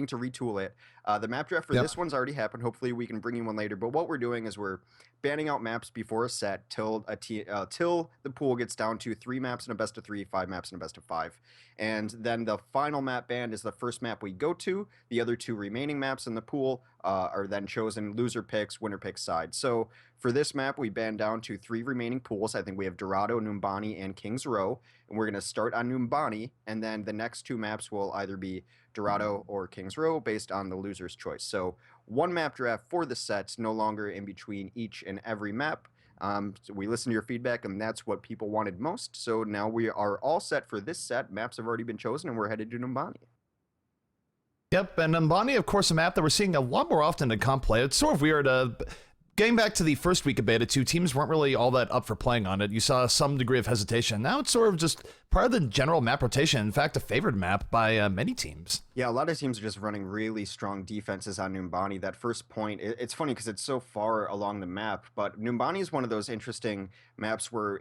to retool it. The map draft for Yep. this one's already happened. Hopefully, we can bring you one later. But what we're doing is we're banning out maps before a set till the pool gets down to 3 maps in a best of 3, 5 maps in a best of 5, and then the final map banned is the first map we go to. The other 2 remaining maps in the pool are then chosen loser picks, winner picks side. So for this map, we banned down to 3 remaining pools. I think we have Dorado, Numbani, and Kings Row, and we're going to start on Numbani, and then the next 2 maps will either be Dorado or Kings Row based on the loser's choice. So 1 map draft for the sets, no longer in between each and every map. So we listened to your feedback, and that's what people wanted most. So now we are all set for this set. Maps have already been chosen, and we're headed to Numbani. Yep, and Mbani, of course, a map that we're seeing a lot more often in comp play. It's sort of weird. Getting back to the first week of beta 2, teams weren't really all that up for playing on it. You saw some degree of hesitation. Now it's sort of just part of the general map rotation. In fact, a favored map by many teams. Yeah, a lot of teams are just running really strong defenses on Numbani. That first point, it's funny because it's so far along the map, but Numbani is one of those interesting maps where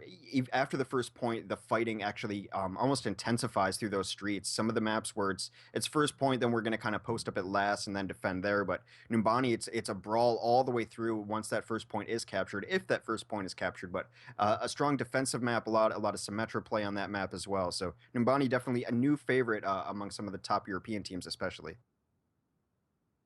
after the first point, the fighting actually almost intensifies through those streets. Some of the maps where it's first point, then we're going to kind of post up at last and then defend there. But Numbani, it's a brawl all the way through once that first point is captured, if that first point is captured. But a strong defensive map, a lot of Symmetra play on that map as well. So Numbani definitely a new favorite among some of the top European teams, especially.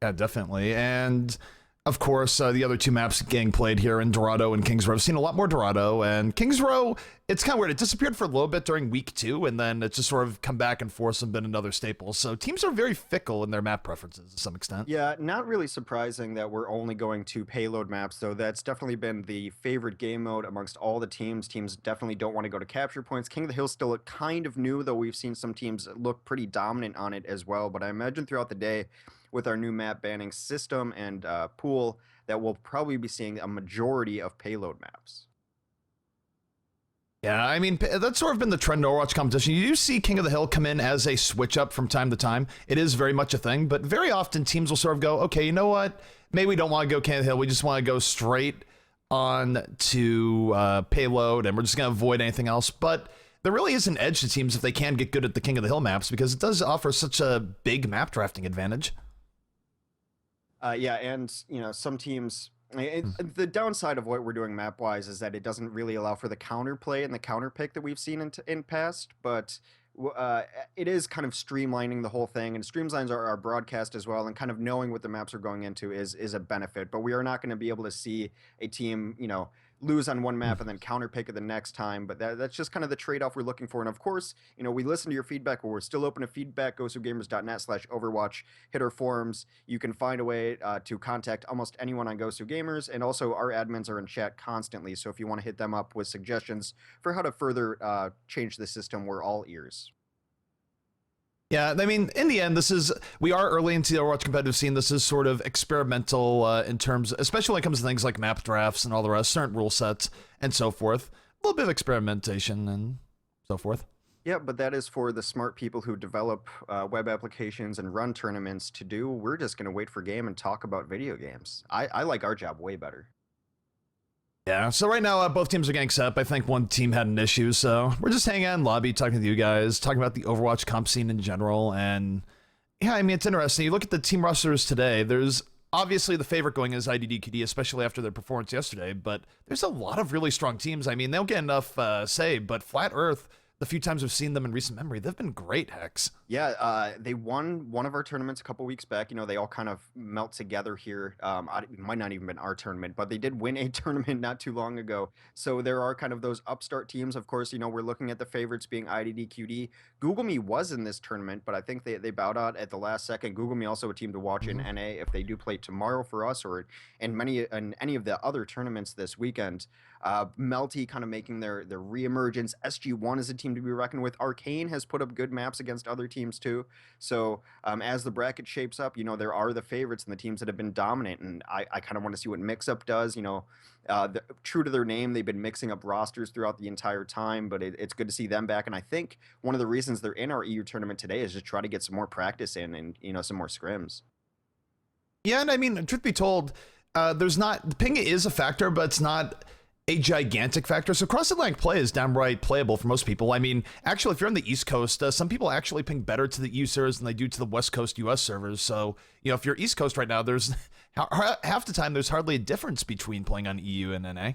Yeah, definitely. And of course, the other 2 maps getting played here in Dorado and Kings Row. I've seen a lot more Dorado, and Kings Row, it's kind of weird. It disappeared for a little bit during week 2, and then it just sort of come back and forth and been another staple. So teams are very fickle in their map preferences to some extent. Yeah, not really surprising that we're only going to payload maps, though. That's definitely been the favorite game mode amongst all the teams. Teams definitely don't want to go to capture points. King of the Hill still kind of new, though we've seen some teams look pretty dominant on it as well. But I imagine throughout the day, with our new map banning system and pool, that we'll probably be seeing a majority of payload maps. Yeah, I mean, that's sort of been the trend in Overwatch competition. You do see King of the Hill come in as a switch up from time to time. It is very much a thing, but very often teams will sort of go, okay, you know what? Maybe we don't want to go King of the Hill. We just want to go straight on to payload, and we're just going to avoid anything else. But there really is an edge to teams if they can get good at the King of the Hill maps, because it does offer such a big map drafting advantage. Yeah, and some teams. The downside of what we're doing map-wise is that it doesn't really allow for the counterplay and the counterpick that we've seen in past, but it is kind of streamlining the whole thing, and streamlines our broadcast as well, and kind of knowing what the maps are going into is a benefit. But we are not going to be able to see a team, lose on one map and then counterpick it the next time. But that's just kind of the trade-off we're looking for. And of course, we listen to your feedback, but we're still open to feedback. GosuGamers.net/Overwatch. Hit our forums. You can find a way to contact almost anyone on GosuGamers. And also, our admins are in chat constantly. So if you want to hit them up with suggestions for how to further change the system, we're all ears. Yeah, I mean, in the end, we are early into the Overwatch competitive scene. This is sort of experimental in terms, especially when it comes to things like map drafts and all the rest, certain rule sets and so forth. A little bit of experimentation and so forth. Yeah, but that is for the smart people who develop web applications and run tournaments to do. We're just going to wait for game and talk about video games. I like our job way better. Yeah, so right now, both teams are getting set up. I think one team had an issue, so we're just hanging out in lobby, talking with you guys, talking about the Overwatch comp scene in general, and yeah, I mean, it's interesting. You look at the team rosters today, there's obviously the favorite going is IDDQD, especially after their performance yesterday, but there's a lot of really strong teams. I mean, they don't get enough say, but Flat Earth, the few times we've seen them in recent memory, they've been great, Hex. Yeah, they won one of our tournaments a couple weeks back. They all kind of melt together here. It might not even been our tournament, but they did win a tournament not too long ago. So there are kind of those upstart teams. Of course, we're looking at the favorites being IDDQD. Google Me was in this tournament, but I think they bowed out at the last second. Google Me also a team to watch in NA if they do play tomorrow for us, or in any of the other tournaments this weekend. Melty kind of making their reemergence. SG1 is a team to be reckoned with. Arcane has put up good maps against other teams too. So as the bracket shapes up, there are the favorites and the teams that have been dominant. And I kind of want to see what Mix-Up does. True to their name, they've been mixing up rosters throughout the entire time, but it's good to see them back. And I think one of the reasons they're in our EU tournament today is just try to get some more practice in and some more scrims. Yeah, and I mean, truth be told, ping is a factor, but it's not a gigantic factor. So cross-Atlantic play is downright playable for most people. I mean, actually, if you're on the East Coast, some people actually ping better to the EU servers than they do to the West Coast US servers. So, if you're East Coast right now, there's half the time there's hardly a difference between playing on EU and NA.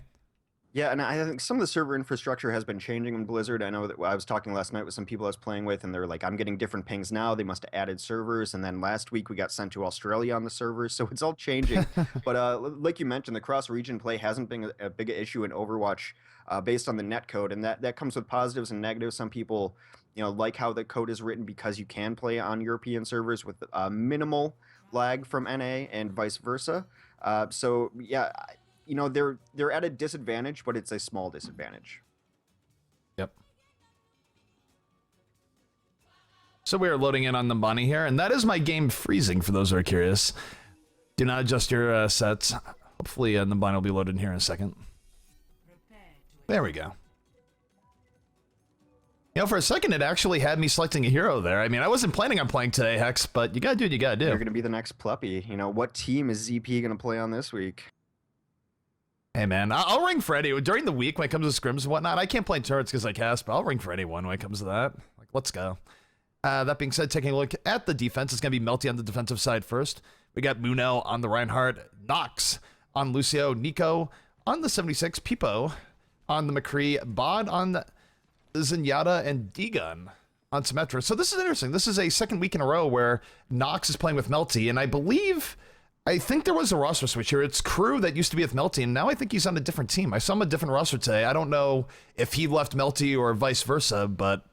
Yeah, and I think some of the server infrastructure has been changing in Blizzard. I know that I was talking last night with some people I was playing with, and they're like, I'm getting different pings now. They must have added servers. And then last week we got sent to Australia on the servers. So it's all changing. But like you mentioned, the cross-region play hasn't been a big issue in Overwatch based on the net code. And that comes with positives and negatives. Some people, like how the code is written because you can play on European servers with minimal lag from NA and vice versa. So, yeah, they're at a disadvantage, but it's a small disadvantage. Yep. So we are loading in on the bunny here, and that is my game freezing for those who are curious. Do not adjust your sets. Hopefully the bunny will be loaded in here in a second. There we go. For a second, it actually had me selecting a hero there. I mean, I wasn't planning on playing today, Hex, but you gotta do what you gotta do. You're gonna be the next Pluppy. What team is ZP gonna play on this week? Hey, man, I'll ring for any. During the week when it comes to scrims and whatnot, I can't play turrets because I cast, but I'll ring for anyone when it comes to that. Like, let's go. That being said, taking a look at the defense, it's going to be Melty on the defensive side first. We got Munel on the Reinhardt, Nox on Lucio, Nico on the 76, Pipo on the McCree, Bod on the Zenyatta, and D-Gun on Symmetra. So this is interesting. This is a second week in a row where Nox is playing with Melty, and I think there was a roster switch here. It's Crew that used to be with Melty, and now I think he's on a different team. I saw him a different roster today. I don't know if he left Melty or vice versa, but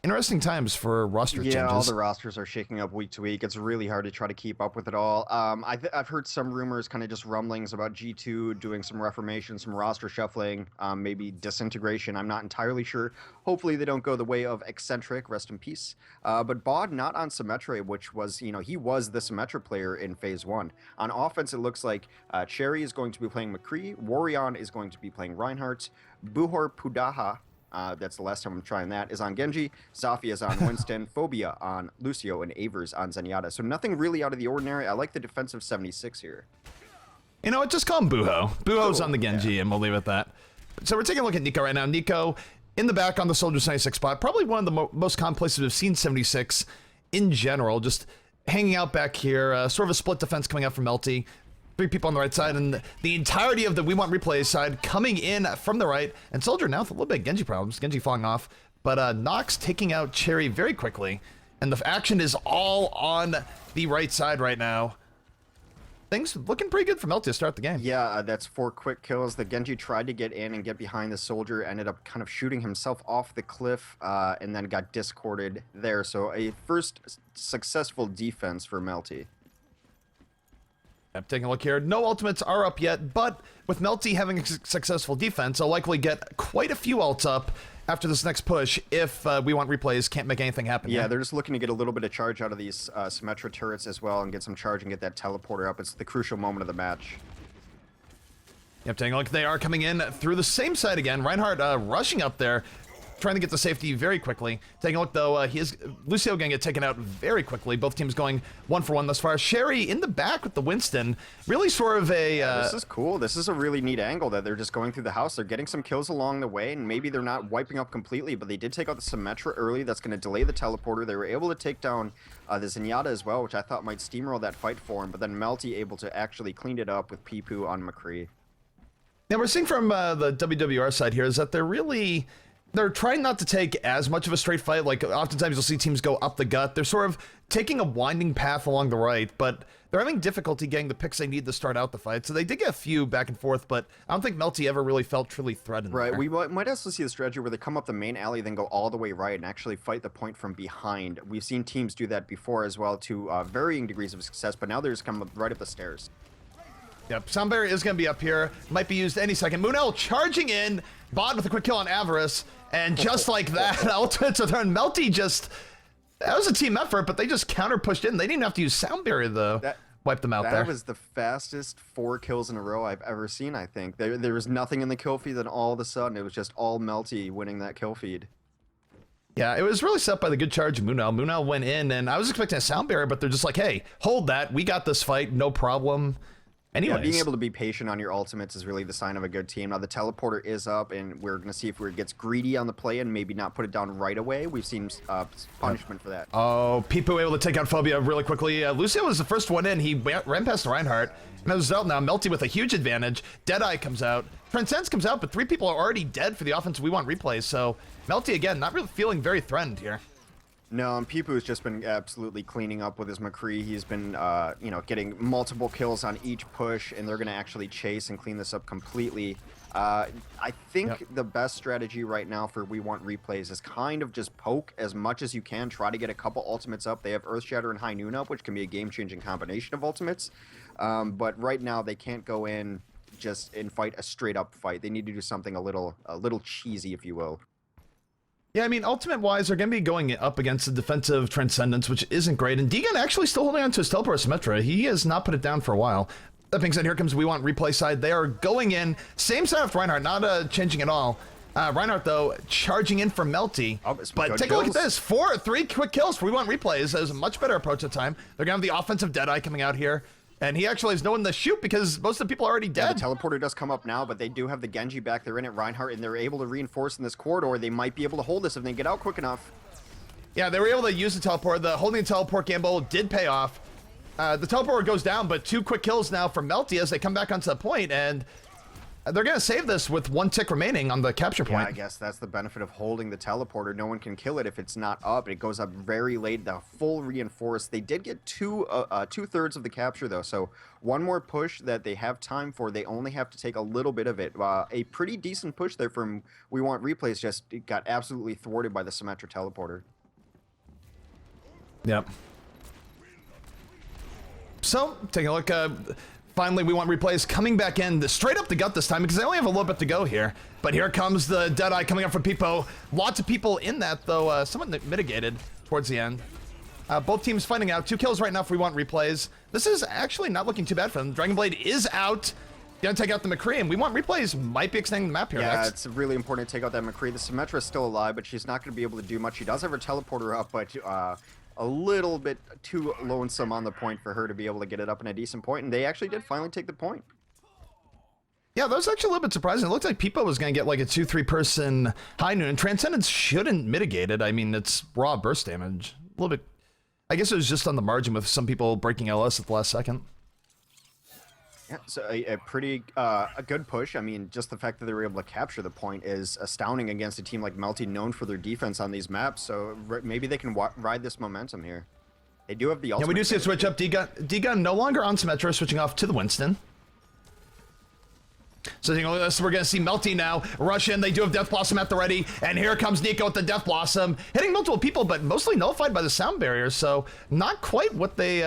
interesting times for roster changes. Yeah, all the rosters are shaking up week to week. It's really hard to try to keep up with it all. I've heard some rumors, kind of just rumblings about G2 doing some reformation, some roster shuffling, maybe disintegration. I'm not entirely sure. Hopefully they don't go the way of Eccentric, rest in peace. But Bod not on Symmetra, which was, he was the Symmetra player in Phase 1. On offense, it looks like Cherry is going to be playing McCree, Warion is going to be playing Reinhardt, Buhor Pudaha, that's the last time I'm trying that, is on Genji, Zafia is on Winston, Phobia on Lucio, and Avers on Zenyatta. So nothing really out of the ordinary. I like the defensive 76 here. Just call him Buho. Buho's on the Genji, and we'll leave it at that. So we're taking a look at Nico right now. Nico in the back on the Soldier 76 spot. Probably one of the most common places we've seen 76 in general. Just hanging out back here. Sort of a split defense coming out from Melty. 3 people on the right side, and the entirety of the We Want Replays side coming in from the right, and Soldier now with a little bit of Genji problems, Genji falling off, but Nox taking out Cherry very quickly, and the action is all on the right side right now. Things looking pretty good for Melty to start the game. Yeah, that's 4 quick kills. The Genji tried to get in and get behind the Soldier, ended up kind of shooting himself off the cliff, and then got discorded there, so a first successful defense for Melty. I'm taking a look here. No ultimates are up yet, but with Melty having a successful defense, I'll likely get quite a few ults up after this next push if We Want Replays can't make anything happen. Yeah, they're just looking to get a little bit of charge out of these Symmetra turrets as well and get some charge and get that teleporter up. It's the crucial moment of the match. Yep, taking a look. They are coming in through the same side again. Reinhardt rushing up there, trying to get to safety very quickly. Taking a look, though, Lucio going to get taken out very quickly. Both teams going 1 for 1 thus far. Sherry in the back with the Winston. Really sort of a... this is cool. This is a really neat angle that they're just going through the house. They're getting some kills along the way, and maybe they're not wiping up completely, but they did take out the Symmetra early. That's going to delay the teleporter. They were able to take down the Zenyatta as well, which I thought might steamroll that fight for him, but then Melty able to actually clean it up with Pipu on McCree. Now, we're seeing from the WWR side here is that they're trying not to take as much of a straight fight. Like, oftentimes you'll see teams go up the gut. They're sort of taking a winding path along the right, but they're having difficulty getting the picks they need to start out the fight. So they did get a few back and forth, but I don't think Melty ever really felt truly threatened. Right, there. we might also see the strategy where they come up the main alley, then go all the way right and actually fight the point from behind. We've seen teams do that before as well to varying degrees of success, but now they're just coming right up the stairs. Yep, Sound Barrier is going to be up here. Might be used any second. Munel charging in. Bod with a quick kill on Avarice. And just like that, ultimates are there. Melty that was a team effort, but they just counter pushed in. They didn't have to use Sound Barrier, though. Wipe them out there. That was the fastest 4 kills in a row I've ever seen, I think. There was nothing in the kill feed, then all of a sudden it was just all Melty winning that kill feed. Yeah, it was really set by the good charge of Munel. Munel went in, and I was expecting a Sound Barrier, but they're just like, hey, hold that. We got this fight. No problem. Yeah, being Anyways. able to be patient on your ultimates is really the sign of a good team. Now the teleporter is up, and we're gonna see if it gets greedy on the play and maybe not put it down right away. We've seen punishment for that. Oh, Pipo able to take out Phobia really quickly. Lucio was the first one in. He ran past Reinhardt. And as a result, now Melty with a huge advantage. Deadeye comes out. Transcends comes out, but 3 people are already dead for the offense we want replays. So Melty, again, not really feeling very threatened here. No, and Pipu's just been absolutely cleaning up with his McCree. He's been, you know, getting multiple kills on each push, and they're going to actually chase and clean this up completely. I think the best strategy right now for We Want Replays is kind of just poke as much as you can, try to get a couple ultimates up. They have Earthshatter and High Noon up, which can be a game-changing combination of ultimates. But right now, they can't go in just and fight a straight-up fight. They need to do something a little cheesy, if you will. Yeah, I mean, ultimate-wise, they're going to be going up against the defensive Transcendence, which isn't great. And Deegan actually still holding on to his teleport Symmetra. He has not put it down for a while. That being said, here comes We Want Replay side. They are going in. Same side with Reinhardt, not changing at all. Reinhardt, though, charging in for Melty. Oh, but take a look at this. 3 quick kills for We Want Replays. That is a much better approach at the time. They're going to have the offensive Deadeye coming out here. And he actually has no one to shoot because most of the people are already dead. Yeah, the teleporter does come up now, but they do have the Genji back. They're in at Reinhardt, and they're able to reinforce in this corridor. They might be able to hold this if they get out quick enough. Yeah, they were able to use the teleport. The holding the teleport gamble did pay off. The teleporter goes down, but 2 quick kills now from Melty as they come back onto the point, and they're going to save this with 1 tick remaining on the capture point. Yeah, I guess that's the benefit of holding the teleporter. No one can kill it if it's not up. It goes up very late, the full reinforce. They did get 2/3 of the capture, though, so 1 more push that they have time for. They only have to take a little bit of it. A pretty decent push there from We Want Replays, just got absolutely thwarted by the Symmetra teleporter. Yep. So, taking a look, finally We Want Replays coming back in, straight up the gut this time because they only have a little bit to go here. But here comes the Deadeye coming up from Pipo. Lots of people in that, though, somewhat mitigated towards the end. Both teams fighting out. 2 kills right now for We Want Replays. This is actually not looking too bad for them. Dragon Blade is out. Gonna take out the McCree, and We Want Replays might be extending the map here Yeah, next. it's really important to take out that McCree. The Symmetra is still alive, but she's not going to be able to do much. She does have her teleporter up, but a little bit too lonesome on the point for her to be able to get it up in a decent point, and they actually did finally take the point. Yeah, that was actually a little bit surprising. It looked like Pipo was going to get like a 2-3 person High Noon, and Transcendence shouldn't mitigate it. I mean, it's raw burst damage. A little bit, I guess it was just on the margin with some people breaking LS at the last second. Yeah, so a pretty a good push. I mean, just the fact that they were able to capture the point is astounding against a team like Melty, known for their defense on these maps. So maybe they can ride this momentum here. They do have the ultimate. Yeah, we do see a switch up. D-Gun no longer on Symmetra, switching off to the Winston. So taking a look at this, we're going to see Melty now rush in. They do have Death Blossom at the ready, and here comes Nico with the Death Blossom, hitting multiple people, but mostly nullified by the sound barrier. So not quite what they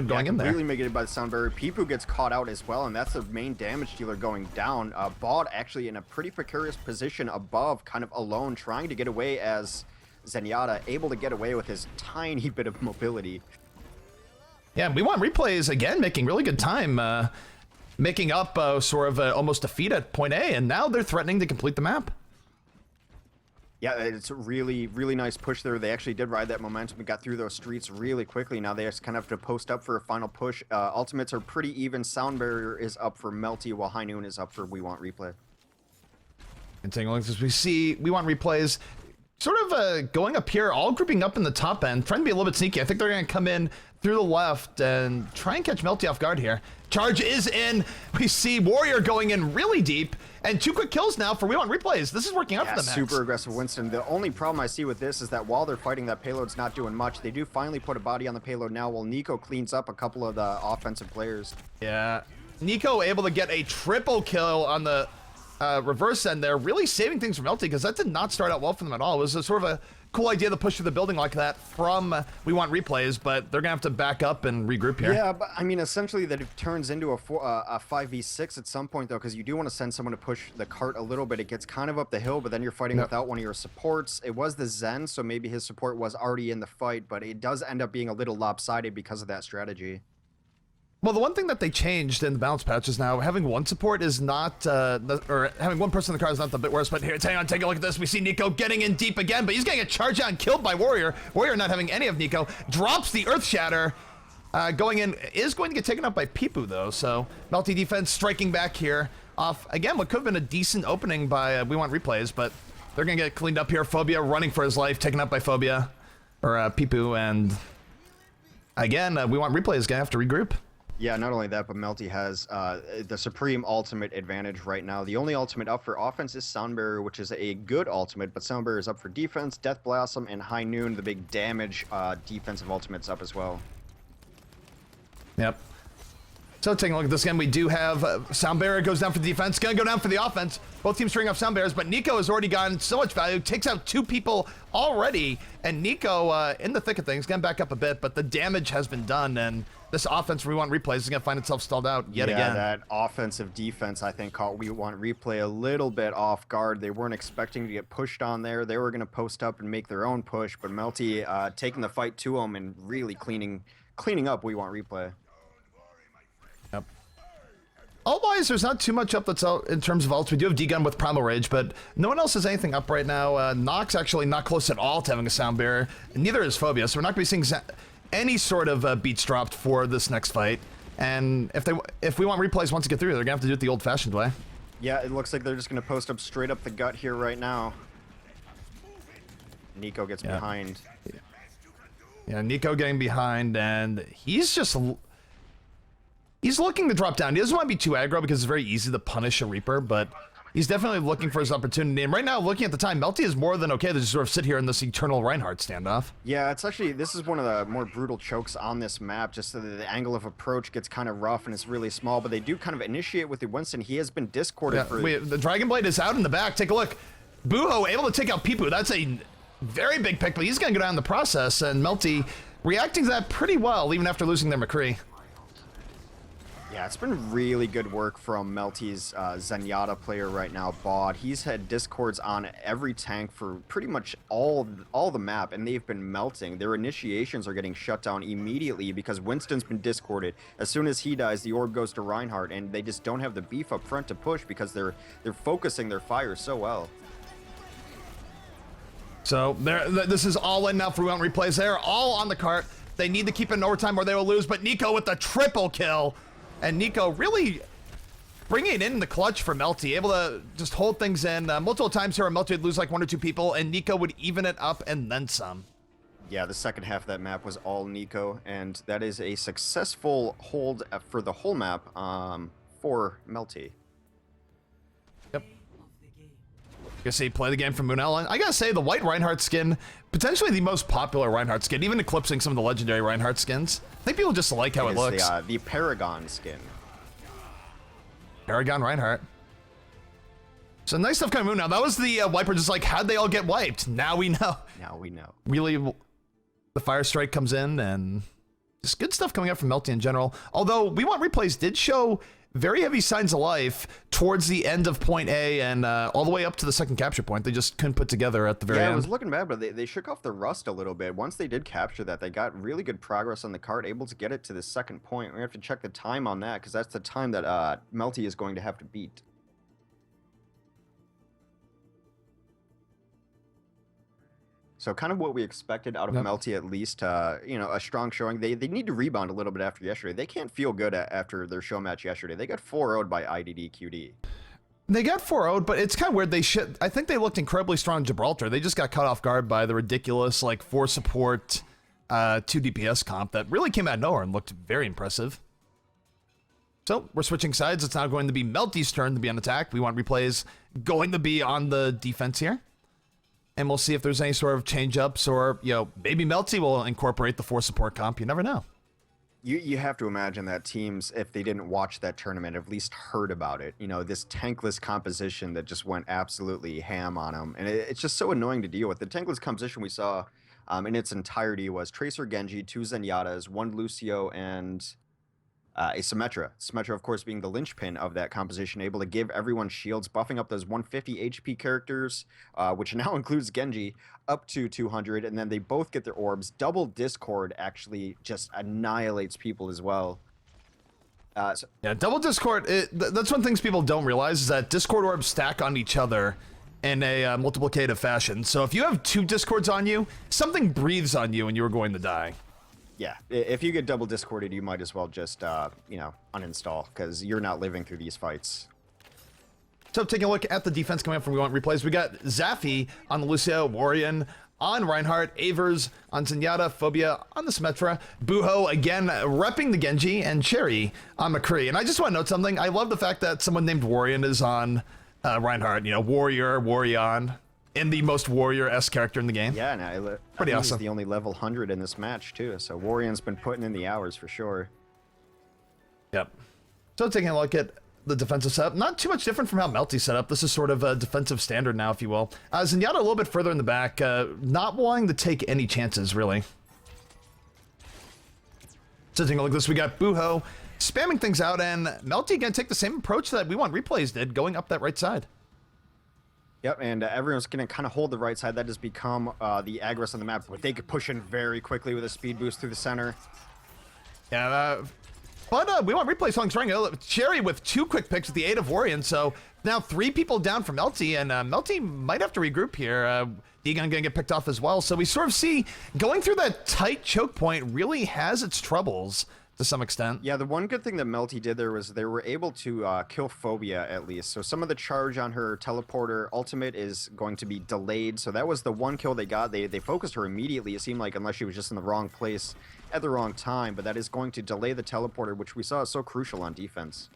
going in there. Really mitigated by the sound barrier. Pipu gets caught out as well, and that's the main damage dealer going down. Baud actually in a pretty precarious position above, kind of alone, trying to get away as Zenyatta able to get away with his tiny bit of mobility. Yeah, We Want Replays again making really good time, making up sort of almost defeat at point A, and now they're threatening to complete the map. Yeah, it's a really, really nice push there. They actually did ride that momentum and got through those streets really quickly. Now they just kind of have to post up for a final push. Ultimates are pretty even. Sound barrier is up for Melty, while High Noon is up for We Want Replay. And taking a look as we see We Want Replays sort of going up here, all grouping up in the top end, trying to be a little bit sneaky. I think they're going to come in through the left and try and catch Melty off guard here. Charge is in. We see Warrior going in really deep, and 2 quick kills now for We Want Replays. This is working out for them. Super aggressive Winston. The only problem I see with this is that while they're fighting, that payload's not doing much. They do finally put a body on the payload now, while Nico cleans up a couple of the offensive players. Yeah, Nico able to get a triple kill on the reverse end there, really saving things from Melty, because that did not start out well for them at all. It was a sort of a cool idea to push through the building like that from We Want Replays, but they're gonna have to back up and regroup here. Yeah, but I mean, essentially that it turns into a 5v6 at some point, though, because you do want to send someone to push the cart a little bit. It gets kind of up the hill, but then you're fighting without one of your supports. It was the Zen, so maybe his support was already in the fight, but it does end up being a little lopsided because of that strategy. Well, the one thing that they changed in the balance patch is now having one support is not, or having one person in the car is not the bit worse, but here, hang on, take a look at this. We see Nico getting in deep again, but he's getting a charge out and killed by Warrior. Warrior not having any of Nico, drops the Earth Shatter, going in is going to get taken up by Pipu, though. So Melty defense striking back here off, again, what could have been a decent opening by We Want Replays, but they're going to get cleaned up here. Phobia running for his life, taken up by Phobia, or Pipu, and again, We Want Replays going to have to regroup. Yeah, not only that, but Melty has the supreme ultimate advantage right now. The only ultimate up for offense is Sound Barrier, which is a good ultimate, but Sound Barrier is up for defense. Death Blossom and High Noon, the big damage defensive ultimates up as well. Yep. So taking a look at this again, we do have Sound Barrier goes down for the defense, gonna go down for the offense. Both teams string off Sound Barriers, but Nico has already gotten so much value, takes out 2 people already, and Nico in the thick of things, getting back up a bit, but the damage has been done, and this offense We Want Replays is gonna find itself stalled out yet again. Yeah, that offensive defense, I think, caught We Want Replay a little bit off guard. They weren't expecting to get pushed on there. They were gonna post up and make their own push, but Melty taking the fight to them and really cleaning up We Want Replay. Yep. Ult-wise, there's not too much up that's out in terms of ults. We do have D-Gun with Primal Rage, but no one else has anything up right now. Nox actually not close at all to having a Sound Barrier. Neither is Phobia, so we're not going to be seeing any sort of beats dropped for this next fight. And if We Want Replays wants to get through, they're going to have to do it the old-fashioned way. Yeah, it looks like they're just going to post up straight up the gut here right now. Nico gets behind. Yeah, Nico getting behind, and he's just... He's looking to drop down. He doesn't want to be too aggro because it's very easy to punish a Reaper, but he's definitely looking for his opportunity. And right now, looking at the time, Melty is more than okay to just sort of sit here in this eternal Reinhardt standoff. Yeah, it's actually, this is one of the more brutal chokes on this map. Just so the angle of approach gets kind of rough and it's really small, but they do kind of initiate with the Winston. He has been discorded for... The Dragon Blade is out in the back. Take a look. Buho able to take out Pipu. That's a very big pick, but he's going to go down in the process, and Melty reacting to that pretty well, even after losing their McCree. Yeah, it's been really good work from Melty's Zenyatta player right now, Bod. He's had discords on every tank for pretty much all the map, and they've been melting. Their initiations are getting shut down immediately because Winston's been discorded. As soon as he dies, the orb goes to Reinhardt, and they just don't have the beef up front to push because they're focusing their fire so well. So this is all in now for We Want Replays. They're all on the cart. They need to keep it in overtime or they will lose, but Nico with the triple kill. And Nico really bringing it in the clutch for Melty, able to just hold things in. Multiple times here, Melty would lose like 1 or 2 people, and Nico would even it up and then some. Yeah, the second half of that map was all Nico, and that is a successful hold for the whole map for Melty. Yep. You see, play the game from Munell. And I gotta say, the white Reinhardt skin, potentially the most popular Reinhardt skin, even eclipsing some of the legendary Reinhardt skins. I think people just like how it looks. The Paragon skin. Paragon Reinhardt. So nice stuff coming from Munell. That was the wiper just like, how'd they all get wiped? Now we know. Now we know. Really, the Fire Strike comes in, and just good stuff coming up from Melty in general. Although, We Want Replays did show very heavy signs of life towards the end of point A and all the way up to the second capture point. They just couldn't put together at the very end. Yeah, it was looking bad, but they shook off the rust a little bit. Once they did capture that, they got really good progress on the card, able to get it to the second point. We have to check the time on that, because that's the time that Melty is going to have to beat. So kind of what we expected out of Melty, at least, you know, a strong showing. They need to rebound a little bit after yesterday. They can't feel good after their show match yesterday. They got 4-0'd by IDD QD. They got 4-0'd, but it's kind of weird. I think they looked incredibly strong in Gibraltar. They just got caught off guard by the ridiculous, like, 4 support, 2 DPS comp that really came out of nowhere and looked very impressive. So we're switching sides. It's now going to be Melty's turn to be on attack. We Want Replays going to be on the defense here. And we'll see if there's any sort of change-ups or, you know, maybe Melty will incorporate the 4 support comp. You never know. You have to imagine that teams, if they didn't watch that tournament, have at least heard about it. You know, this tankless composition that just went absolutely ham on them. And it's just so annoying to deal with. The tankless composition we saw in its entirety was Tracer Genji, 2 Zenyatas, 1 Lucio, and a Symmetra. Symmetra, of course, being the linchpin of that composition, able to give everyone shields, buffing up those 150 HP characters, which now includes Genji, up to 200, and then they both get their orbs. Double Discord actually just annihilates people as well. Yeah, double Discord, that's one thing people don't realize, is that Discord orbs stack on each other in a multiplicative fashion. So if you have 2 Discords on you, something breathes on you and you're going to die. Yeah, if you get double discorded, you might as well just, uninstall, because you're not living through these fights. So taking a look at the defense coming up from We Want Replays, we got Zaffi on the Lucio, Warrior on Reinhardt, Avers on Zenyatta, Phobia on the Symmetra, Buho again repping the Genji, and Cherry on McCree. And I just want to note something. I love the fact that someone named Warrior is on Reinhardt. Warrior, in the most Warrior-esque character in the game. Yeah, and Pretty I think awesome. he's the only level 100 in this match, too. So Warrior's been putting in the hours for sure. Yep. So taking a look at the defensive setup, not too much different from how Melty set up. This is sort of a defensive standard now, if you will. Zenyatta a little bit further in the back, not wanting to take any chances, really. So taking a look at this, we got Buho spamming things out, and Melty gonna take the same approach that We Want Replays did, going up that right side. Yep, and everyone's going to kind of hold the right side. That has become the aggress on the map, but they could push in very quickly with a speed boost through the center. Yeah, but We Want Replays falling strong. Cherry with 2 quick picks with the aid of Warrior, so now 3 people down from Melty, and Melty might have to regroup here. Degon gonna get picked off as well, so we sort of see going through that tight choke point really has its troubles to some extent. Yeah, the one good thing that Melty did there was they were able to kill Phobia at least. So some of the charge on her teleporter ultimate is going to be delayed. So that was the one kill they got. They focused her immediately, it seemed like, unless she was just in the wrong place at the wrong time. But that is going to delay the teleporter, which we saw is so crucial on defense.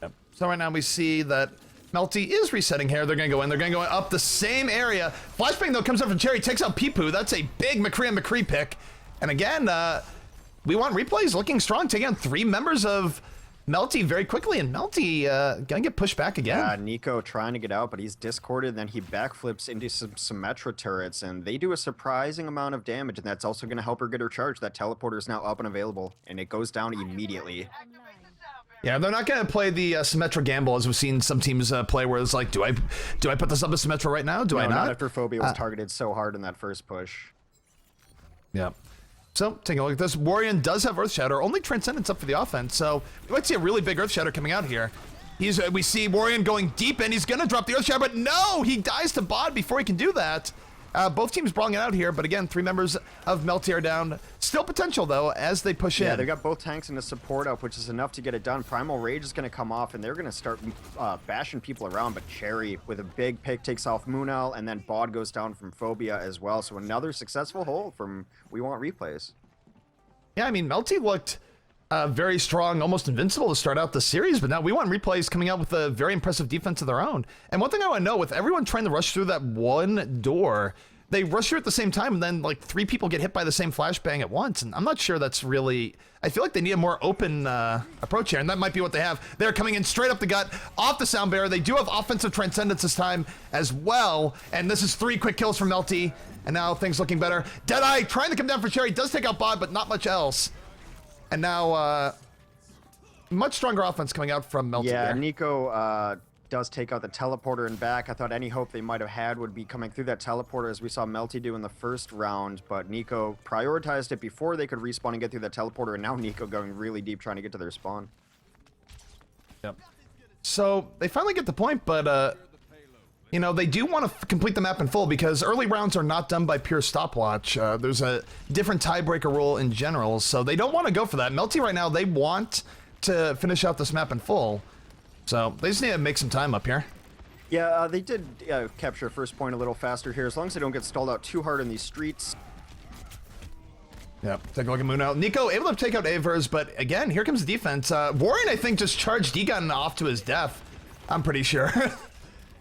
Yep. So right now we see that Melty is resetting here. They're going to go in. They're going to go up the same area. Flashbang, though, comes up from Cherry, takes out Peepoo. That's a big McCree pick. And again, We Want Replays looking strong, taking on 3 members of Melty very quickly, and Melty gonna get pushed back again. Yeah, Nico trying to get out, but he's discorded, then he backflips into some Symmetra turrets, and they do a surprising amount of damage, and that's also going to help her get her charge. That teleporter is now up and available, and it goes down immediately. Yeah, they're not going to play the Symmetra gamble, as we've seen some teams play, where it's like, do I put this up as Symmetra right now? Do I not? Not after Phobia was targeted so hard in that first push. Yeah. So, taking a look at this, Warrior does have Earth Shatter, only Transcendence up for the offense, so we might see a really big Earth Shatter coming out here. We see Warrior going deep in, he's gonna drop the Earth Shatter, but no! He dies to Bod before he can do that. Both teams brawling it out here, but again, 3 members of Melty are down. Still potential, though, as they push in. Yeah, they got both tanks and a support up, which is enough to get it done. Primal Rage is going to come off, and they're going to start bashing people around, but Cherry, with a big pick, takes off Moonal, and then Bod goes down from Phobia as well. So another successful hold from We Want Replays. Yeah, I mean, Melty looked very strong, almost invincible to start out the series, but now We Want Replays coming out with a very impressive defense of their own. And one thing I want to know, with everyone trying to rush through that one door, they rush through at the same time, and then like 3 people get hit by the same flashbang at once, and I'm not sure that's really... I feel like they need a more open approach here, and that might be what they have. They're coming in straight up the gut, off the sound barrier. They do have offensive Transcendence this time as well, and this is 3 quick kills from Melty, and now things looking better. Deadeye trying to come down for Cherry, does take out Bod, but not much else. And now, much stronger offense coming out from Melty. Yeah, there. Nico does take out the teleporter and back. I thought any hope they might have had would be coming through that teleporter, as we saw Melty do in the first round, but Nico prioritized it before they could respawn and get through that teleporter, and now Nico going really deep trying to get to their spawn. Yep. So they finally get the point, but you know, they do want to complete the map in full, because early rounds are not done by pure stopwatch. There's a different tiebreaker rule in general, so they don't want to go for that. Melty right now, they want to finish out this map in full, so they just need to make some time up here. Yeah, they did capture first point a little faster here, as long as they don't get stalled out too hard in these streets. Yep, take a look at Moon out. Nico able to take out Avers, but again, here comes the defense. Warren, I think, just charged Degon off to his death. I'm pretty sure.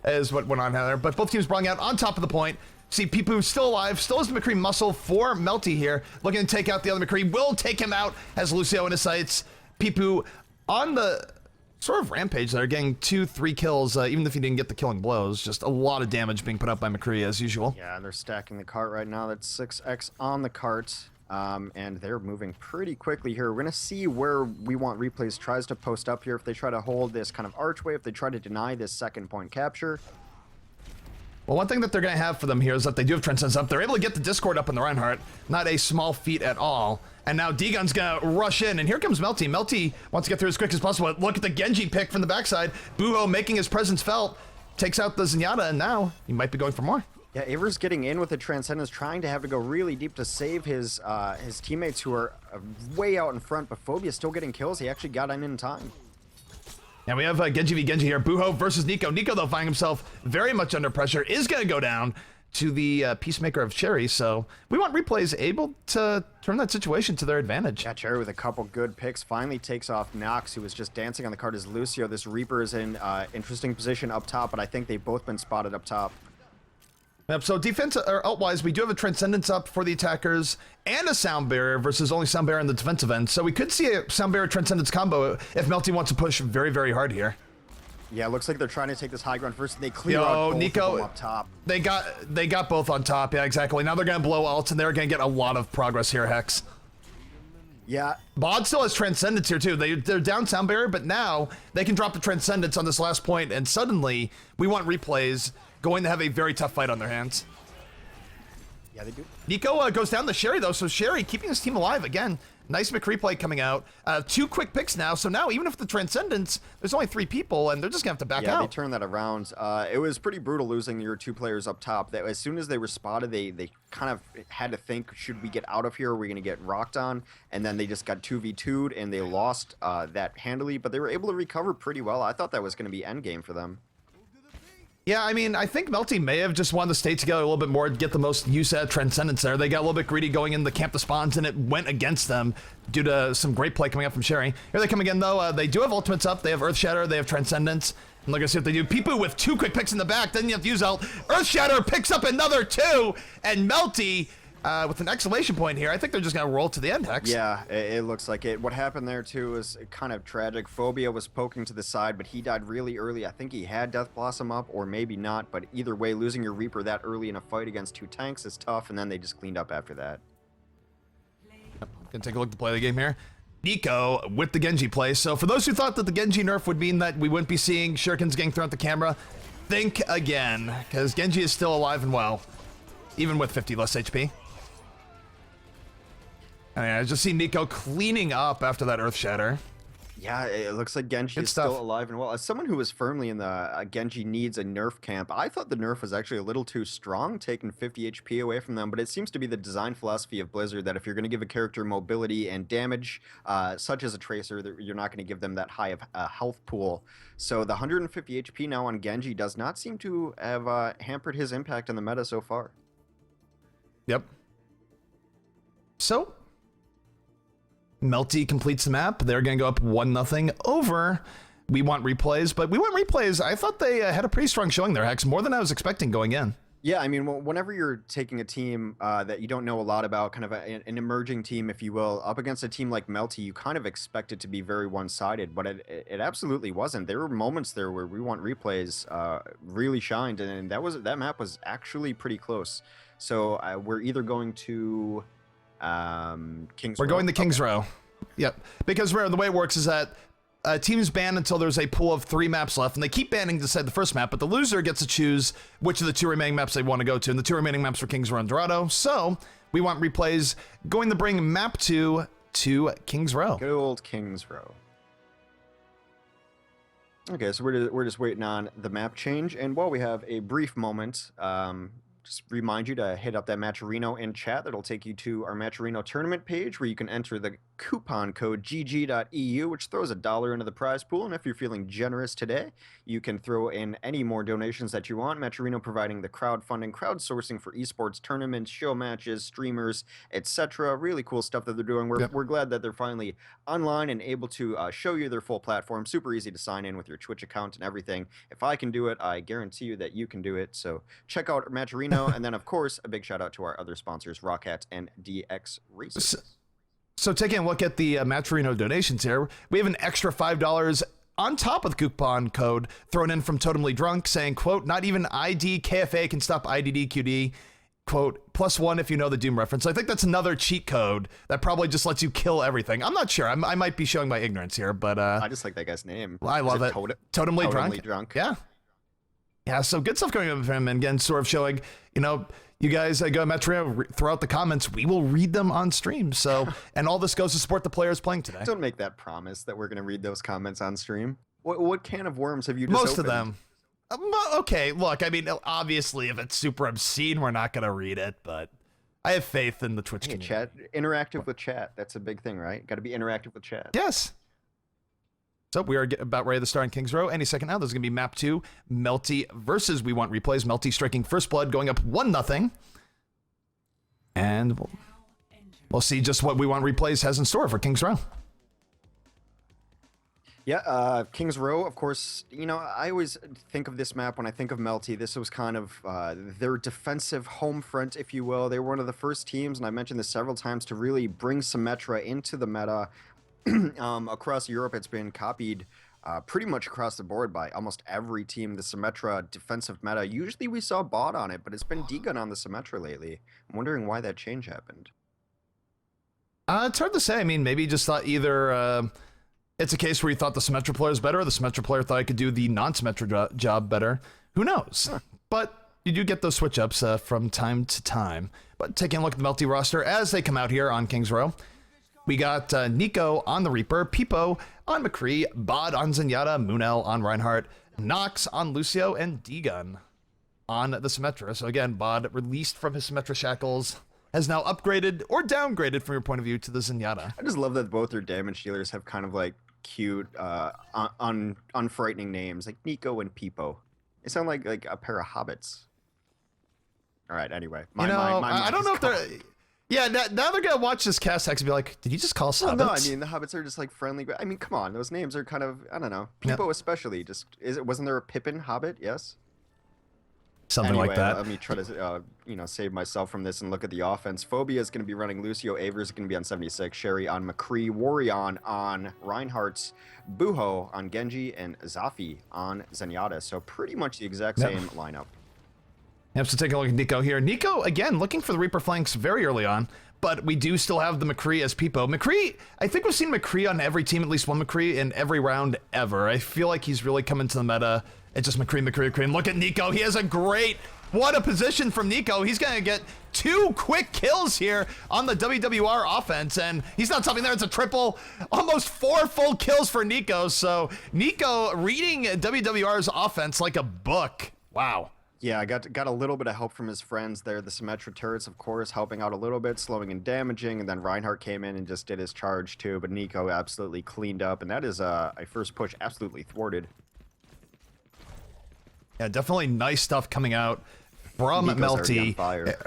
Is what went on there. But both teams brought out on top of the point. See, Peepoo still alive, still has the McCree muscle for Melty here. Looking to take out the other McCree. Will take him out, has Lucio in his sights. Peepoo on the sort of rampage there, getting 2-3 kills, even if he didn't get the killing blows. Just a lot of damage being put up by McCree as usual. Yeah, they're stacking the cart right now. That's 6x on the cart. And they're moving pretty quickly here. We're going to see where We Want Replays tries to post up here, if they try to hold this kind of archway, if they try to deny this second point capture. Well, one thing that they're going to have for them here is that they do have Transcendence up. They're able to get the Discord up in the Reinhardt. Not a small feat at all. And now Degon's going to rush in, and here comes Melty. Melty wants to get through as quick as possible. Look at the Genji pick from the backside. Buho making his presence felt. Takes out the Zenyatta, and now he might be going for more. Yeah, Aver's getting in with the Transcendence, trying to have to go really deep to save his teammates who are way out in front, but Phobia still getting kills. He actually got in time. And we have Genji v Genji here. Buho versus Nico. Nico, though, finding himself very much under pressure, is going to go down to the Peacemaker of Cherry. So we want Replays able to turn that situation to their advantage. Yeah, Cherry with a couple good picks finally takes off Nox, who was just dancing on the card as Lucio. This Reaper is in interesting position up top, but I think they've both been spotted up top. Yep, so defense or ult-wise, we do have a Transcendence up for the attackers and a Sound Barrier versus only Sound Barrier in the defensive end. So we could see a Sound Barrier Transcendence combo if Melty wants to push very, very hard here. Yeah, it looks like they're trying to take this high ground first, and they clear out both Nico, of them up top. They got both on top. Yeah, exactly. Now they're going to blow ults, and they're going to get a lot of progress here, Hex. Yeah. Bod still has Transcendence here, too. They're down Sound Barrier, but now they can drop the Transcendence on this last point, and suddenly we want Replays going to have a very tough fight on their hands. Yeah, they do. Nico goes down to Sherry, though, so Sherry keeping his team alive again. Nice McReplay coming out. 2 quick picks now, so now even if the Transcendence, there's only 3 people, and they're just going to have to back out. Yeah, they turned that around. It was pretty brutal losing your 2 players up top. That as soon as they were spotted, they kind of had to think, should we get out of here? Are we going to get rocked on? And then they just got 2v2'd, and they lost that handily, but they were able to recover pretty well. I thought that was going to be endgame for them. Yeah, I mean, I think Melty may have just wanted to stay together a little bit more to get the most use out of Transcendence there. They got a little bit greedy going in the camp to spawns, and it went against them due to some great play coming up from Sherry. Here they come again, though. They do have ultimates up. They have Earth Shatter. They have Transcendence. And look, I see what they do. Peepoo with 2 quick picks in the back. Then you have to use ult. Earth Shatter picks up another 2, and Melty with an exclamation point here. I think they're just going to roll to the end, Hex. Yeah, it looks like it. What happened there, too, is kind of tragic. Phobia was poking to the side, but he died really early. I think he had Death Blossom up, or maybe not. But either way, losing your Reaper that early in a fight against 2 tanks is tough, and then they just cleaned up after that. Yep. Gonna take a look at the play of the game here. Nico with the Genji play. So for those who thought that the Genji nerf would mean that we wouldn't be seeing shurikens getting thrown at the camera, think again, because Genji is still alive and well, even with 50 less HP. I just see Nico cleaning up after that Earth Shatter. Yeah, it looks like Genji is still alive and well. As someone who was firmly in the Genji needs a nerf camp, I thought the nerf was actually a little too strong, taking 50 HP away from them, but it seems to be the design philosophy of Blizzard that if you're going to give a character mobility and damage, such as a Tracer, you're not going to give them that high of a health pool. So the 150 HP now on Genji does not seem to have hampered his impact in the meta so far. Yep. So Melty completes the map. They're going to go up 1-0 over We Want Replays. But We Want Replays, I thought they had a pretty strong showing there, Hex, more than I was expecting going in. Yeah, I mean, whenever you're taking a team that you don't know a lot about, kind of an emerging team, if you will, up against a team like Melty, you kind of expect it to be very one-sided, but it absolutely wasn't. There were moments there where We Want Replays really shined, and that map was actually pretty close. So we're either going to King's Row. We're going to King's Row. Yep. Because the way it works is that teams ban until there's a pool of 3 maps left, and they keep banning to decide the first map, but the loser gets to choose which of the 2 remaining maps they want to go to, and the 2 remaining maps are King's Row and Dorado. So We Want Replays going to bring map 2 to King's Row. Good old King's Row. Okay, so we're just waiting on the map change, and while we have a brief moment, just remind you to hit up that Matcherino in chat. That'll take you to our Matcherino tournament page where you can enter the coupon code GG.EU, which throws $1 into the prize pool. And if you're feeling generous today, you can throw in any more donations that you want. Matcherino providing the crowdfunding, crowdsourcing for esports tournaments, show matches, streamers, etc. Really cool stuff that they're doing. We're glad that they're finally online and able to show you their full platform. Super easy to sign in with your Twitch account and everything. If I can do it, I guarantee you that you can do it. So check out Matcherino. And then, of course, a big shout out to our other sponsors, Rockhat and DX Racers. So taking a look at the Matcherino donations here, we have an extra $5 on top of the coupon code thrown in from Totemly Drunk saying, quote, not even ID KFA can stop IDDQD, quote, +1 if you know the Doom reference. So I think that's another cheat code that probably just lets you kill everything. I'm not sure. I might be showing my ignorance here, but I just like that guy's name. I love it. Totemly Drunk. Yeah. Yeah, so good stuff going on from him, and again, sort of showing, you guys go Metro, throw out the comments, we will read them on stream. So, and all this goes to support the players playing today. Don't make that promise that we're going to read those comments on stream. What can of worms have you just Most opened? of them. Okay, look, I mean, obviously, if it's super obscene, we're not going to read it, but I have faith in the Twitch Hey, community. chat, interactive with chat. That's a big thing, right? Got to be interactive with chat. Yes. So we are about ready to start in Kings Row. Any second now, there's going to be map 2, Melty versus We Want Replays. Melty striking first blood, going up 1-0. And we'll see just what We Want Replays has in store for Kings Row. Yeah, Kings Row, of course, you know, I always think of this map when I think of Melty. This was kind of their defensive home front, if you will. They were one of the first teams, and I mentioned this several times, to really bring Symmetra into the meta. Across Europe, it's been copied pretty much across the board by almost every team, the Symmetra defensive meta. Usually we saw bot on it, but it's been D-Gun on the Symmetra lately. I'm wondering why that change happened. It's hard to say. I mean, maybe he just thought either... it's a case where he thought the Symmetra player is better, or the Symmetra player thought he could do the non-Symmetra job better. Who knows? Huh. But you do get those switch-ups from time to time. But taking a look at the Melty roster as they come out here on Kings Row, we got Nico on the Reaper, Peepo on McCree, Bod on Zenyatta, Munel on Reinhardt, Nox on Lucio, and D-Gun on the Symmetra. So again, Bod, released from his Symmetra shackles, has now upgraded or downgraded from your point of view to the Zenyatta. I just love that both their damage dealers have kind of like cute, unfrightening names, like Nico and Peepo. They sound like a pair of hobbits. All right, anyway. I don't know if they're... Yeah, now they're going to watch this cast text and be like, did you just call us hobbits? No, I mean, the hobbits are just like friendly. I mean, come on. Those names are kind of, I don't know. Peepo especially. Wasn't there a Pippin hobbit? Yes? Something anyway, like that. Let me try to, save myself from this and look at the offense. Phobia is going to be running Lucio. Avers is going to be on 76. Sherry on McCree. Warrion on Reinhardt's. Buho on Genji. And Zafi on Zenyatta. So pretty much the exact same lineup. Yep, so take a look at Nico here. Nico, again, looking for the Reaper flanks very early on, but we do still have the McCree as Peepo. McCree, I think we've seen McCree on every team, at least one McCree in every round ever. I feel like he's really come into the meta. It's just McCree. And look at Nico. He has a great, what a position from Nico. He's going to get 2 quick kills here on the WWR offense, and he's not stopping there. It's a triple, almost 4 full kills for Nico. So Nico reading WWR's offense like a book. Wow. Yeah, I got a little bit of help from his friends there. The Symmetra turrets, of course, helping out a little bit, slowing and damaging, and then Reinhardt came in and just did his charge too, but Nico absolutely cleaned up, and that is a first push absolutely thwarted. Yeah, definitely nice stuff coming out from Nico's already on Melty. fire.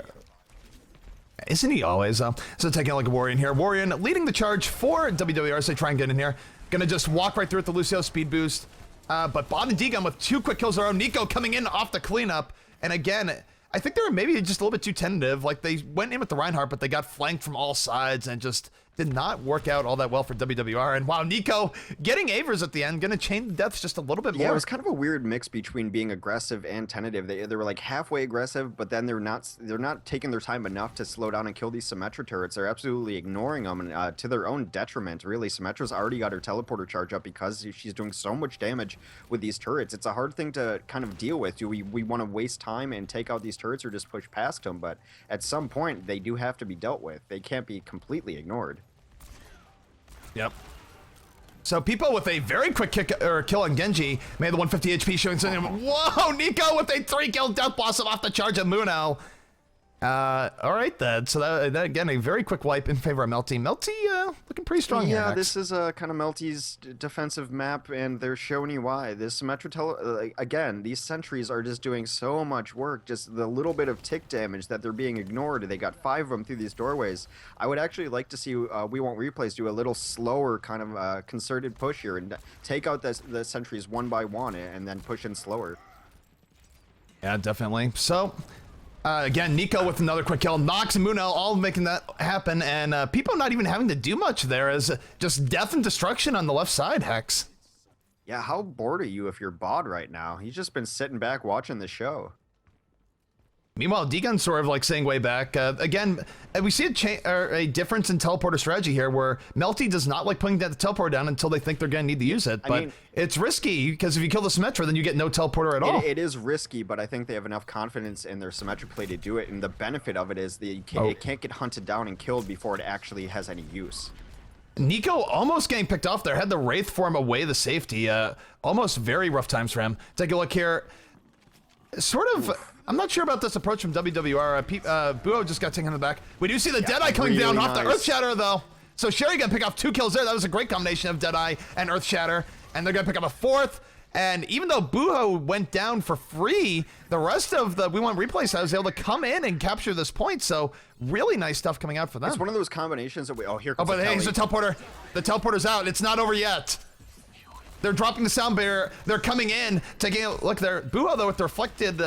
Isn't he always? So taking a look at Warrior here. Warrior leading the charge for WWR as they try and get in here. Gonna just walk right through with the Lucio speed boost. But Bod and D-Gun with 2 quick kills of their own. Nico coming in off the cleanup. And again, I think they were maybe just a little bit too tentative. Like, they went in with the Reinhardt, but they got flanked from all sides and just did not work out all that well for WWR. And wow, Nico getting Avers at the end, gonna chain the deaths just a little bit more. Yeah, it was kind of a weird mix between being aggressive and tentative. They were like halfway aggressive, but then they're not taking their time enough to slow down and kill these Symmetra turrets. They're absolutely ignoring them, and to their own detriment, really. Symmetra's already got her teleporter charge up because she's doing so much damage with these turrets. It's a hard thing to kind of deal with. Do we want to waste time and take out these turrets or just push past them? But at some point, they do have to be dealt with. They can't be completely ignored. Yep. So Peepo with a very quick kill on Genji, made the 150 HP showing something. Whoa, Nico with a 3-kill Death Blossom off the charge of Munel. All right then. So that again, a very quick wipe in favor of Melty. Melty looking pretty strong here. Yeah, this is kind of Melty's defensive map, and they're showing you why. This Symmetra again, these sentries are just doing so much work. Just the little bit of tick damage that they're being ignored. They got 5 of them through these doorways. I would actually like to see We Want Replays do a little slower kind of concerted push here and take out the sentries one by one and then push in slower. Yeah, definitely. So. Again, Nico with another quick kill. Nox and Munel all making that happen, and Peepo not even having to do much there, as just death and destruction on the left side, Hex. Yeah, how bored are you if you're Bod right now? He's just been sitting back watching the show. Meanwhile, D-Gun's sort of like saying way back. Again, we see a difference in teleporter strategy here, where Melty does not like putting that teleporter down until they think they're going to need to use it. But it's risky, because if you kill the Symmetra, then you get no teleporter at all. It is risky, but I think they have enough confidence in their Symmetra play to do it. And the benefit of it is that it can't get hunted down and killed before it actually has any use. Nico almost getting picked off there. Had the Wraith form away the safety. Almost very rough times for him. Take a look here. sort of, I'm not sure about this approach from WWR. Buo just got taken in the back. We do see the Deadeye coming really down off the nice. Earthshatter, though. So Sherry gonna pick off 2 kills there. That was a great combination of Deadeye and Earthshatter. And they're gonna pick up a 4th. And even though Buho went down for free, the rest of the We Want Replay side was able to come in and capture this point. So really nice stuff coming out for them. It's one of those combinations that we... Oh, here Oh, comes but the hey, he's Kelly. the teleporter. The teleporter's out. It's not over yet. They're dropping the sound barrier. They're coming in, taking a look there. Buho, though, with the reflected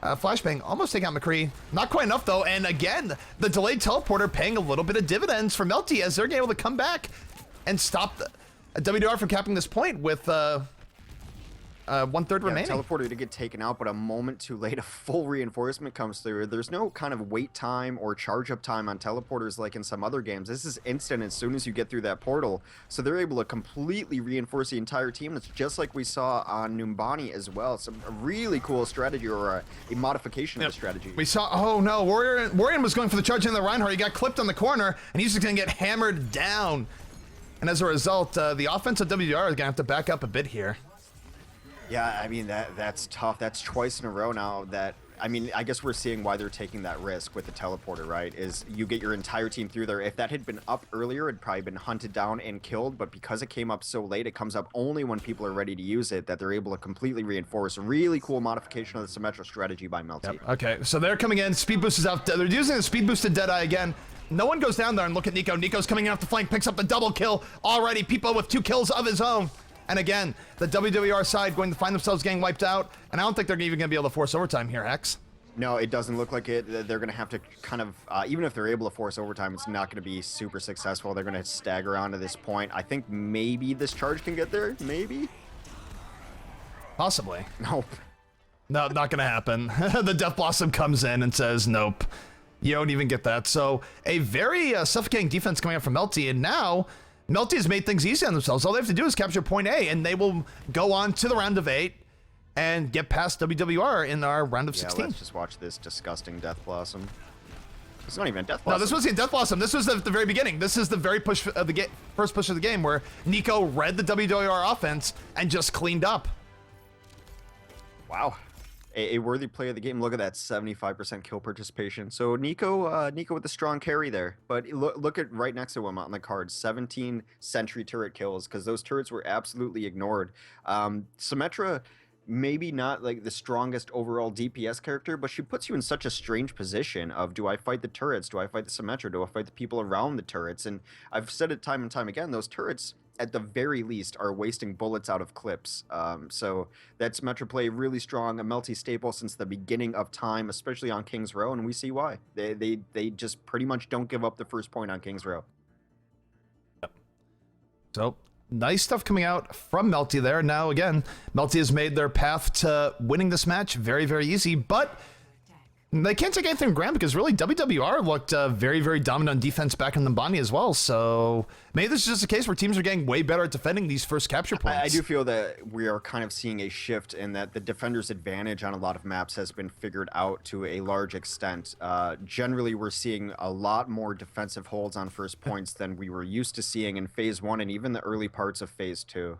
flashbang, almost taking out McCree. Not quite enough, though. And again, the delayed teleporter paying a little bit of dividends for Melty as they're able to come back and stop the WWR from capping this point with 1/3 remaining. Teleporter to get taken out, but a moment too late, a full reinforcement comes through. There's no kind of wait time or charge up time on teleporters like in some other games. This is instant as soon as you get through that portal. So they're able to completely reinforce the entire team. It's just like we saw on Numbani as well. Some really cool strategy or a modification of the strategy. We saw, oh no, Warrior was going for the charge in the Reinhardt. He got clipped on the corner, and he's just going to get hammered down. And as a result, the offense of WWR is going to have to back up a bit here. Yeah, I mean, that's tough. That's twice in a row now that, I mean, I guess we're seeing why they're taking that risk with the teleporter, right? Is you get your entire team through there. If that had been up earlier, it'd probably been hunted down and killed, but because it came up so late, it comes up only when people are ready to use it, that they're able to completely reinforce. A really cool modification of the Symmetra strategy by Melty. Yep. Okay, so they're coming in. Speed boost is out. They're using the speed boosted Deadeye again. No one goes down there and look at Nico. Nico's coming in off the flank, picks up the double kill already. People with 2 kills of his own. And again, the WWR side going to find themselves getting wiped out. And I don't think they're even going to be able to force overtime here, Hex. No, it doesn't look like it. They're going to have to kind of, even if they're able to force overtime, it's not going to be super successful. They're going to stagger on to this point. I think maybe this charge can get there. Maybe? Possibly. Nope. No, not going to happen. The Death Blossom comes in and says, nope. You don't even get that. So a very suffocating defense coming up from Melty. And now Melty has made things easy on themselves. All they have to do is capture point A, and they will go on to the round of 8 and get past WWR in our round of 16. Let's just watch this disgusting Death Blossom. It's not even a Death Blossom. No, this wasn't Death Blossom. This was at the very beginning. This is the very push of the first push of the game where Nico read the WWR offense and just cleaned up. Wow. A worthy play of the game. Look at that 75% kill participation. So Nico with a strong carry there. But look at right next to him on the card, 17 sentry turret kills, because those turrets were absolutely ignored. Symmetra, maybe not like the strongest overall DPS character, but she puts you in such a strange position of, do I fight the turrets? Do I fight the Symmetra? Do I fight the people around the turrets? And I've said it time and time again, those turrets at the very least are wasting bullets out of clips. So that's Symmetra play really strong, a Melty staple since the beginning of time, especially on King's Row, and we see why. They just pretty much don't give up the first point on King's Row. So nice stuff coming out from Melty there. Now again, Melty has made their path to winning this match very, very easy, but they can't take anything for granted because really WWR looked very, very dominant on defense back in the Numbani as well. So maybe this is just a case where teams are getting way better at defending these first capture points. I do feel that we are kind of seeing a shift in that the defender's advantage on a lot of maps has been figured out to a large extent. Generally, we're seeing a lot more defensive holds on first points than we were used to seeing in Phase 1 and even the early parts of Phase 2.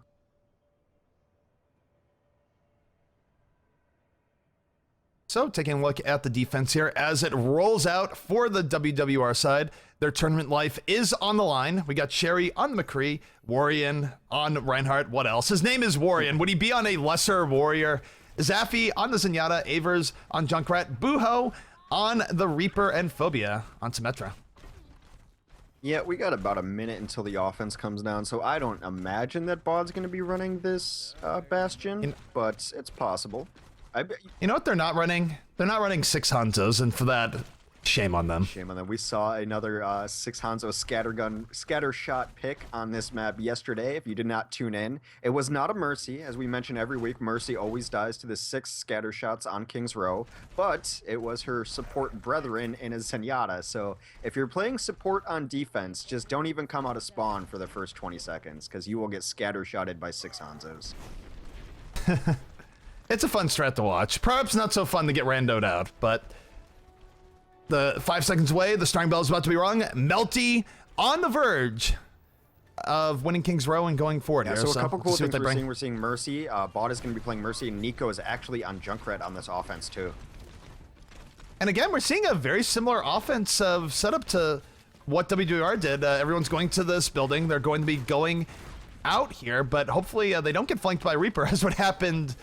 So taking a look at the defense here as it rolls out for the WWR side. Their tournament life is on the line. We got Sherry on the McCree, Warrior on Reinhardt. What else? His name is Warrior. Would he be on a lesser Warrior? Zaffi on the Zenyatta, Avers on Junkrat, Buho on the Reaper, and Phobia on Symmetra. Yeah, we got about a minute until the offense comes down, so I don't imagine that Bod's going to be running this Bastion, but it's possible. You know what they're not running? They're not running 6 Hanzos, and for that, shame on them. Shame on them. We saw another 6 Hanzo scatter shot pick on this map yesterday, if you did not tune in. It was not a Mercy. As we mention every week, Mercy always dies to the 6 scatter shots on King's Row, but it was her support brethren in a Zenyatta. So if you're playing support on defense, just don't even come out of spawn for the first 20 seconds, because you will get scatter shotted by 6 Hanzos. It's a fun strat to watch. Perhaps not so fun to get randoed out, but the 5 seconds away, the starting bell is about to be rung. Melty on the verge of winning King's Row and going forward Yeah, here. so a couple cool see what things they bring. we're seeing Mercy. Bot is going to be playing Mercy, and Nico is actually on Junkrat on this offense too. And again, we're seeing a very similar offensive setup to what WWR did. Everyone's going to this building. They're going to be going out here, but hopefully they don't get flanked by Reaper, as what happened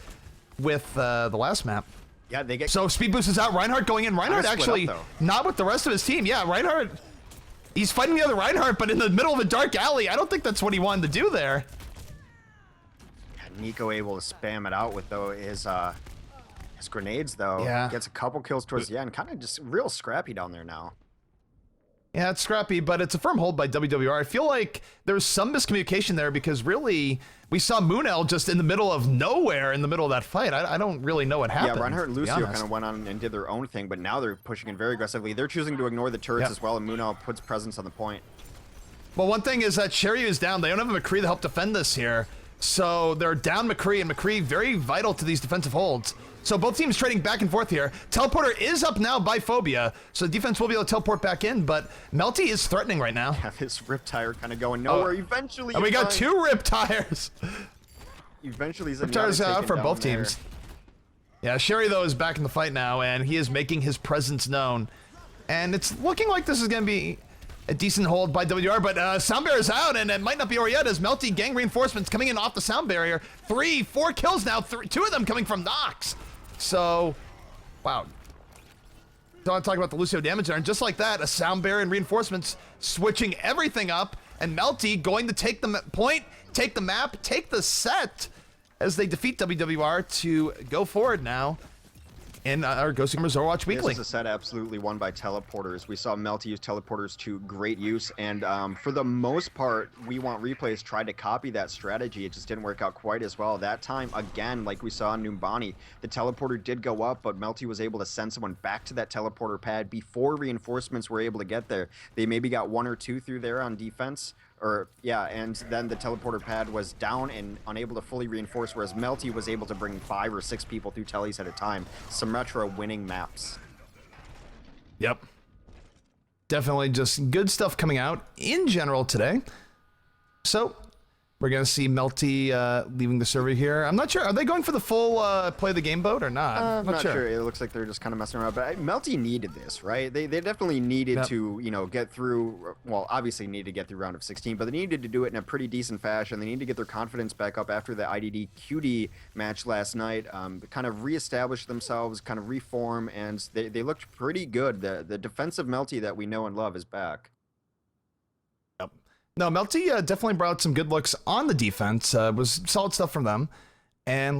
with the last map. Yeah, they get... So Speed Boost is out. Reinhardt going in. Reinhardt actually not with the rest of his team. Yeah, Reinhardt, he's fighting the other Reinhardt, but in the middle of a dark alley. I don't think that's what he wanted to do there. Yeah, Nico able to spam it out with his grenades, though. Yeah. Gets a couple kills towards the end. Kind of just real scrappy down there now. Yeah, it's scrappy, but it's a firm hold by WWR. I feel like there's some miscommunication there because really we saw Moonell just in the middle of nowhere in the middle of that fight. I don't really know what happened. Yeah, Reinhardt and Lucio kind of went on and did their own thing, but now they're pushing in very aggressively. They're choosing to ignore the turrets as well, and Moonell puts presence on the point. Well, one thing is that Sherry is down. They don't have a McCree to help defend this here. So they're down McCree, and McCree very vital to these defensive holds. So both teams trading back and forth here. Teleporter is up now by Phobia, so the defense will be able to teleport back in, but Melty is threatening right now. Yeah, this Rip Tire kind of going nowhere. Eventually, and we got 2 Rip Tires. Eventually, Rip Tires out for both teams. Yeah, Sherry, though, is back in the fight now, and he is making his presence known. And it's looking like this is going to be a decent hold by WR, but Sound Barrier's out, and it might not be over yet as Melty gang reinforcements coming in off the Sound Barrier. 3, 4 kills now, 2 of them coming from Nox. So, wow. Don't want to talk about the Lucio damage there, and just like that, a Sound Barrier and reinforcements switching everything up, and Melty going to take the point, take the map, take the set as they defeat WWR to go forward now in our GosuGamers Overwatch Weekly. This is a set absolutely won by teleporters. We saw Melty use teleporters to great use, and for the most part, We Want Replays tried to copy that strategy. It just didn't work out quite as well. That time, again, like we saw in Numbani, the teleporter did go up, but Melty was able to send someone back to that teleporter pad before reinforcements were able to get there. They maybe got 1 or 2 through there on defense, and then the teleporter pad was down and unable to fully reinforce, whereas Melty was able to bring 5 or 6 people through tellies at a time. Symmetra winning maps. Yep. Definitely just good stuff coming out in general today. So, we're going to see Melty leaving the server here. I'm not sure. Are they going for the full play the game boat or not? I'm not sure. It looks like they're just kind of messing around. But Melty needed this, right? They definitely needed to, get through. Well, obviously needed to get through round of 16, but they needed to do it in a pretty decent fashion. They need to get their confidence back up after the IDD QD match last night. Kind of reestablish themselves, kind of reform, and they looked pretty good. The defensive Melty that we know and love is back. No, Melty definitely brought some good looks on the defense. Was solid stuff from them. And